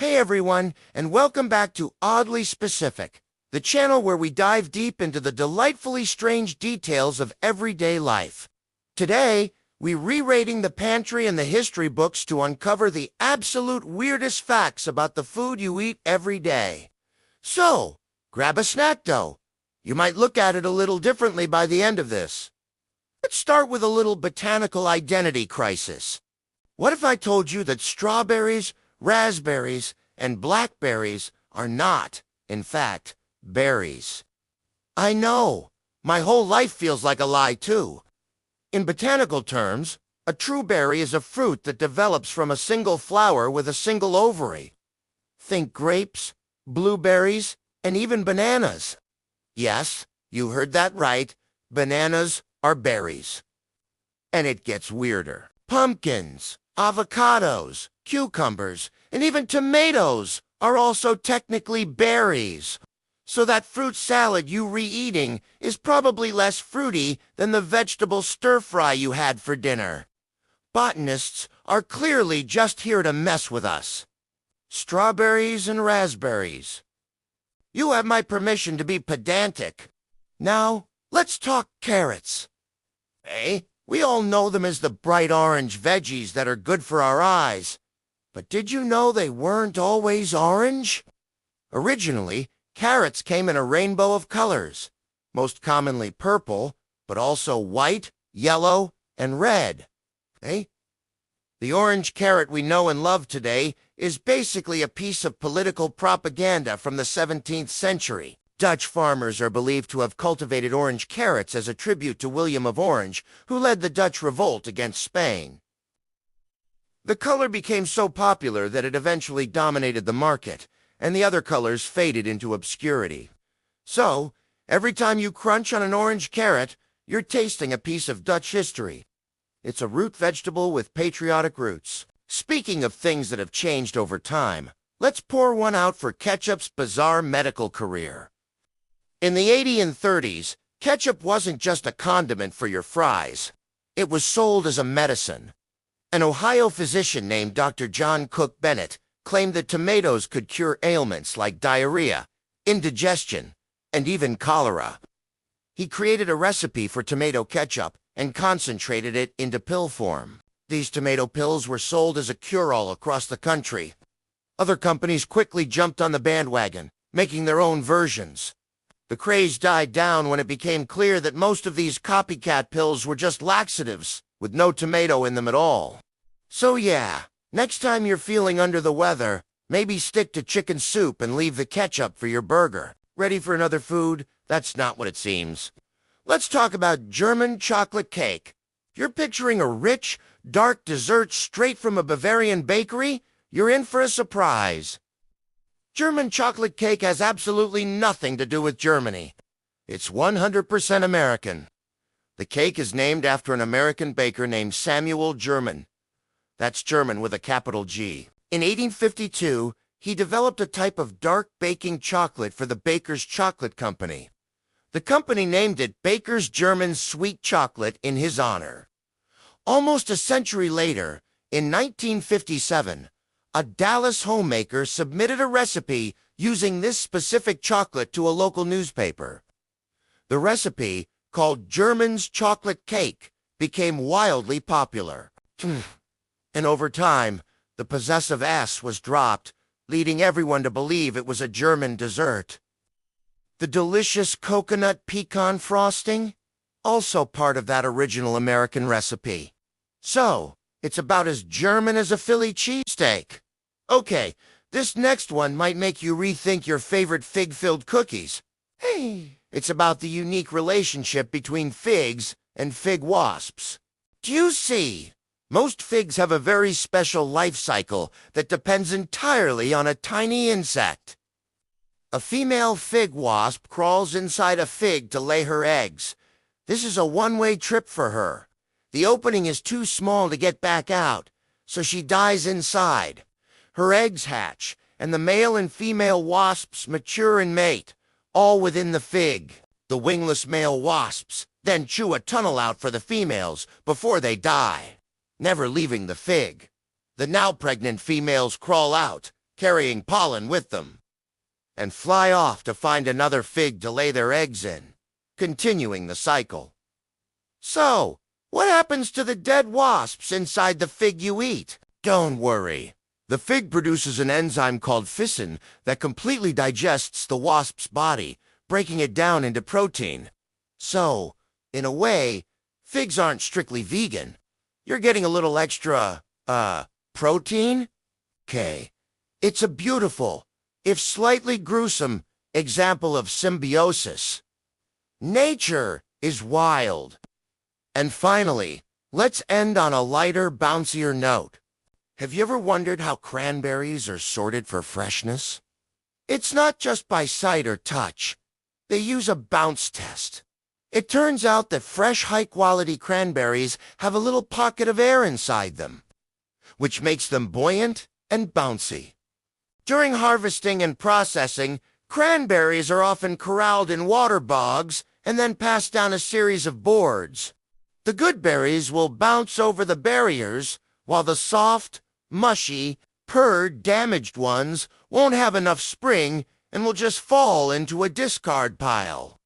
Hey everyone, and welcome back to Oddly Specific, the channel where we dive deep into the delightfully strange details of everyday life. Today, we're re-rating the pantry and the history books to uncover the absolute weirdest facts about the food you eat every day. So, grab a snack dough. You might look at it a little differently by the end of this. Let's start with a little botanical identity crisis. What if I told you that strawberries, raspberries, and blackberries are not, in fact, berries? I know. My whole life feels like a lie, too. In botanical terms, a true berry is a fruit that develops from a single flower with a single ovary. Think grapes, blueberries, and even bananas. Yes, you heard that right. Bananas are berries. And it gets weirder. Pumpkins, avocados, cucumbers, and even tomatoes are also technically berries. So that fruit salad you re-eating is probably less fruity than the vegetable stir-fry you had for dinner. Botanists are clearly just here to mess with us. Strawberries and raspberries. You have my permission to be pedantic. Now, let's talk carrots. We all know them as the bright orange veggies that are good for our eyes. But did you know they weren't always orange? Originally, carrots came in a rainbow of colors, most commonly purple, but also white, yellow, and red. The orange carrot we know and love today is basically a piece of political propaganda from the 17th century. Dutch farmers are believed to have cultivated orange carrots as a tribute to William of Orange, who led the Dutch revolt against Spain. The color became so popular that it eventually dominated the market, and the other colors faded into obscurity. So, every time you crunch on an orange carrot, you're tasting a piece of Dutch history. It's a root vegetable with patriotic roots. Speaking of things that have changed over time, let's pour one out for ketchup's bizarre medical career. In the 80s and 30s, ketchup wasn't just a condiment for your fries. It was sold as a medicine. An Ohio physician named Dr. John Cook Bennett claimed that tomatoes could cure ailments like diarrhea, indigestion, and even cholera. He created a recipe for tomato ketchup and concentrated it into pill form. These tomato pills were sold as a cure-all across the country. Other companies quickly jumped on the bandwagon, making their own versions. The craze died down when it became clear that most of these copycat pills were just laxatives, with no tomato in them at all. So yeah, next time you're feeling under the weather, maybe stick to chicken soup and leave the ketchup for your burger. Ready for another food? That's not what it seems. Let's talk about German chocolate cake. If you're picturing a rich, dark dessert straight from a Bavarian bakery, you're in for a surprise. German chocolate cake has absolutely nothing to do with Germany. It's 100% American. The cake is named after an American baker named Samuel German. That's German with a capital G. In 1852, he developed a type of dark baking chocolate for the Baker's Chocolate Company. The company named it Baker's German Sweet Chocolate in his honor. Almost a century later, in 1957, a Dallas homemaker submitted a recipe using this specific chocolate to a local newspaper. The recipe, called German's Chocolate Cake, became wildly popular. And over time, the possessive S was dropped, leading everyone to believe it was a German dessert. The delicious coconut pecan frosting? Also part of that original American recipe. So, it's about as German as a Philly cheesesteak. Okay, this next one might make you rethink your favorite fig-filled cookies. It's about the unique relationship between figs and fig wasps. Do you see? Most figs have a very special life cycle that depends entirely on a tiny insect. A female fig wasp crawls inside a fig to lay her eggs. This is a one-way trip for her. The opening is too small to get back out, so she dies inside. Her eggs hatch, and the male and female wasps mature and mate, all within the fig. The wingless male wasps then chew a tunnel out for the females before they die, never leaving the fig. The now pregnant females crawl out, carrying pollen with them, and fly off to find another fig to lay their eggs in, continuing the cycle. So, what happens to the dead wasps inside the fig you eat? Don't worry. The fig produces an enzyme called ficin that completely digests the wasp's body, breaking it down into protein. So, in a way, figs aren't strictly vegan. You're getting a little extra, protein? Okay. It's a beautiful, if slightly gruesome, example of symbiosis. Nature is wild. And finally, let's end on a lighter, bouncier note. Have you ever wondered how cranberries are sorted for freshness? It's not just by sight or touch. They use a bounce test. It turns out that fresh, high-quality cranberries have a little pocket of air inside them, which makes them buoyant and bouncy. During harvesting and processing, cranberries are often corralled in water bogs and then passed down a series of boards. The good berries will bounce over the barriers, while the soft, mushy, damaged ones won't have enough spring and will just fall into a discard pile.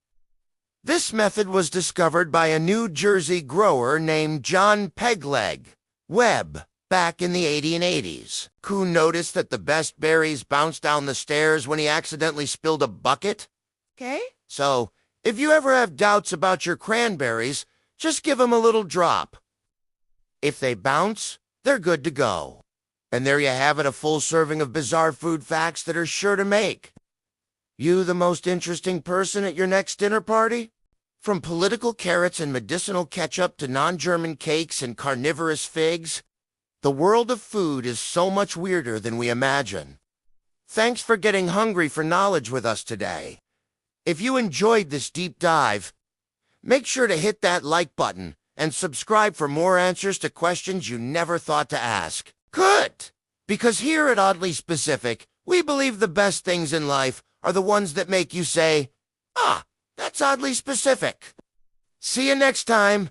This method was discovered by a New Jersey grower named John Pegleg Webb back in the 1880s, who noticed that the best berries bounced down the stairs when he accidentally spilled a bucket. Okay? So, if you ever have doubts about your cranberries, just give them a little drop. If they bounce, they're good to go. And there you have it, a full serving of bizarre food facts that are sure to make you the most interesting person at your next dinner party? From political carrots and medicinal ketchup to non-German cakes and carnivorous figs, the world of food is so much weirder than we imagine. Thanks for getting hungry for knowledge with us today. If you enjoyed this deep dive, make sure to hit that like button and subscribe for more answers to questions you never thought to ask. Good! Because here at Oddly Specific, we believe the best things in life are the ones that make you say, "Ah, that's oddly specific." See you next time.